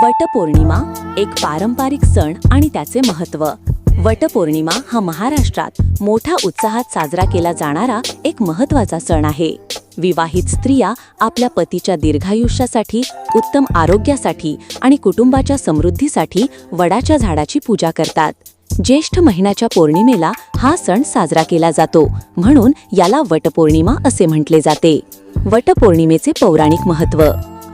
वटपौर्णिमा एक पारंपरिक सण आणि त्याचे महत्त्व. वटपौर्णिमा हा महाराष्ट्रात मोठ्या उत्साहात साजरा केला जाणारा एक महत्त्वाचा सण आहे. विवाहित स्त्रिया आपल्या पतीच्या दीर्घायुष्यासाठी, उत्तम आरोग्यासाठी आणि कुटुंबाच्या समृद्धीसाठी वडाच्या झाडाची पूजा करतात. ज्येष्ठ महिन्याच्या पौर्णिमेला हा सण साजरा केला जातो, म्हणून याला वटपौर्णिमा असे म्हटले जाते. वटपौर्णिमेचे पौराणिक महत्त्व.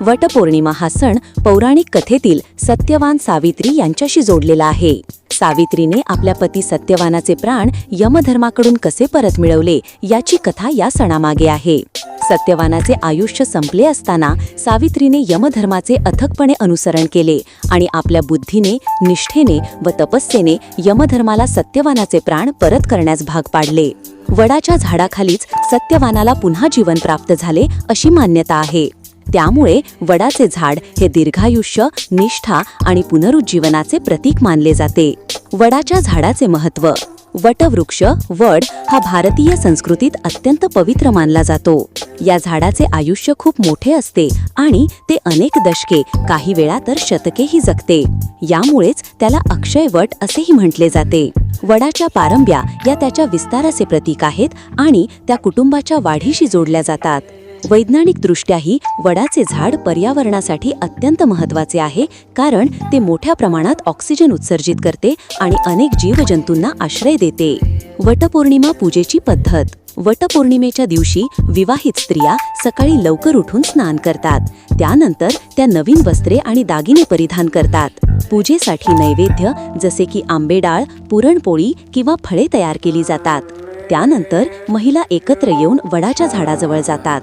वटपौर्णिमा हा सण पौराणिक कथेतील सत्यवान सावित्री यांच्याशी जोडलेला आहे. सावित्रीने आपल्या पती सत्यवानाचे प्राण यमधर्माकडून कसे परत मिळवले याची कथा या सणामागे आहे. सत्यवानाचे आयुष्य संपले असताना सावित्रीने यमधर्माचे अथकपणे अनुसरण केले आणि आपल्या बुद्धीने, निष्ठेने व तपस्येने यमधर्माला सत्यवानाचे प्राण परत करण्यास भाग पाडले. वडाच्या झाडाखालीच सत्यवानाला पुन्हा जीवन प्राप्त झाले अशी मान्यता आहे. त्यामुळे वडाचे झाड हे दीर्घायुष्य, निष्ठा आणि पुनरुज्जीवनाचे प्रतीक मानले जाते. वडाच्या झाडाचे महत्त्व. वटवृक्ष, वड हा भारतीय संस्कृतीत अत्यंत पवित्र मानला जातो. या झाडाचे आयुष्य खूप मोठे असते आणि ते अनेक दशके, काही वेळा तर शतकेही जगते. यामुळेच त्याला अक्षय वट असेही म्हटले जाते. वडाच्या पारंब्या या त्याच्या विस्ताराचे प्रतीक आहेत आणि त्या कुटुंबाच्या वाढीशी जोडल्या जातात. वैज्ञानिकदृष्ट्याही वडाचे झाड पर्यावरणासाठी अत्यंत महत्त्वाचे आहे, कारण ते मोठ्या प्रमाणात ऑक्सिजन उत्सर्जित करते आणि अनेक जीवजंतूंना आश्रय देते. वटपौर्णिमा पूजेची पद्धत. वटपौर्णिमेच्या दिवशी विवाहित स्त्रिया सकाळी लवकर उठून स्नान करतात. त्यानंतर त्या नवीन वस्त्रे आणि दागिने परिधान करतात. पूजेसाठी नैवेद्य जसे की आंबेडाळ, पुरणपोळी किंवा फळे तयार केली जातात. त्यानंतर महिला एकत्र येऊन वडाच्या झाडाजवळ जातात.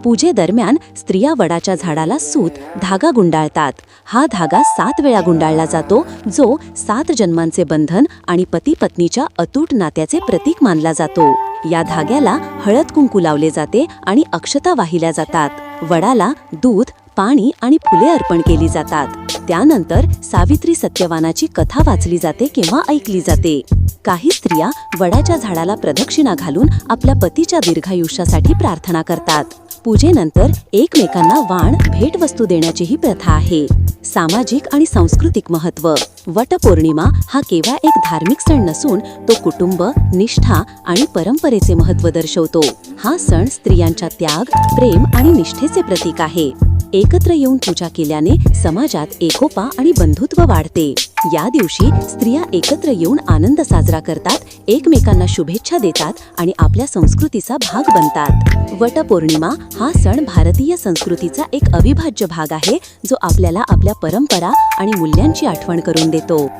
पूजेदरम्यान स्त्रिया वडाच्या झाडाला सूत, धागा गुंडाळतात. हा धागा 7 वेळा गुंडाळला जातो, जो 7 जन्मांचे बंधन आणि पती-पत्नीच्या अतूट नात्याचे प्रतीक मानला जातो. या धाग्याला हळद कुंकू लावले जाते आणि अक्षता वाहिल्या जातात. वडाला दूध, पाणी आणि फुले अर्पण केली जातात. त्यानंतर सावित्री सत्यवानाची कथा वाचली जाते किंवा ऐकली जाते. काही स्त्रिया वडाच्या झाडाला प्रदक्षिणा घालून आपल्या पतीच्या दीर्घायुष्यासाठी प्रार्थना करतात. पूजेनंतर एकमेकांना वाण, भेटवस्तू देण्याचीही प्रथा आहे. सामाजिक आणि सांस्कृतिक महत्त्व. वटपौर्णिमा हा केवळ एक धार्मिक सण नसून तो कुटुंब, निष्ठा आणि परंपरेचे महत्त्व दर्शवतो. हा सण स्त्रियांच्या त्याग, प्रेम आणि निष्ठेचे प्रतीक आहे. एकत्र येऊन पूजा केल्याने समाजात एकोपा आणि बंधुत्व वाढते. या दिवशी स्त्रिया एकत्र येऊन आनंद साजरा करतात, एकमेकांना शुभेच्छा देतात आणि आपल्या संस्कृतीचा भाग बनतात. वटपौर्णिमा हा सण भारतीय संस्कृतीचा एक अविभाज्य भाग आहे, जो आपल्याला आपल्या परंपरा आणि मूल्यांची आठवण करून देतो.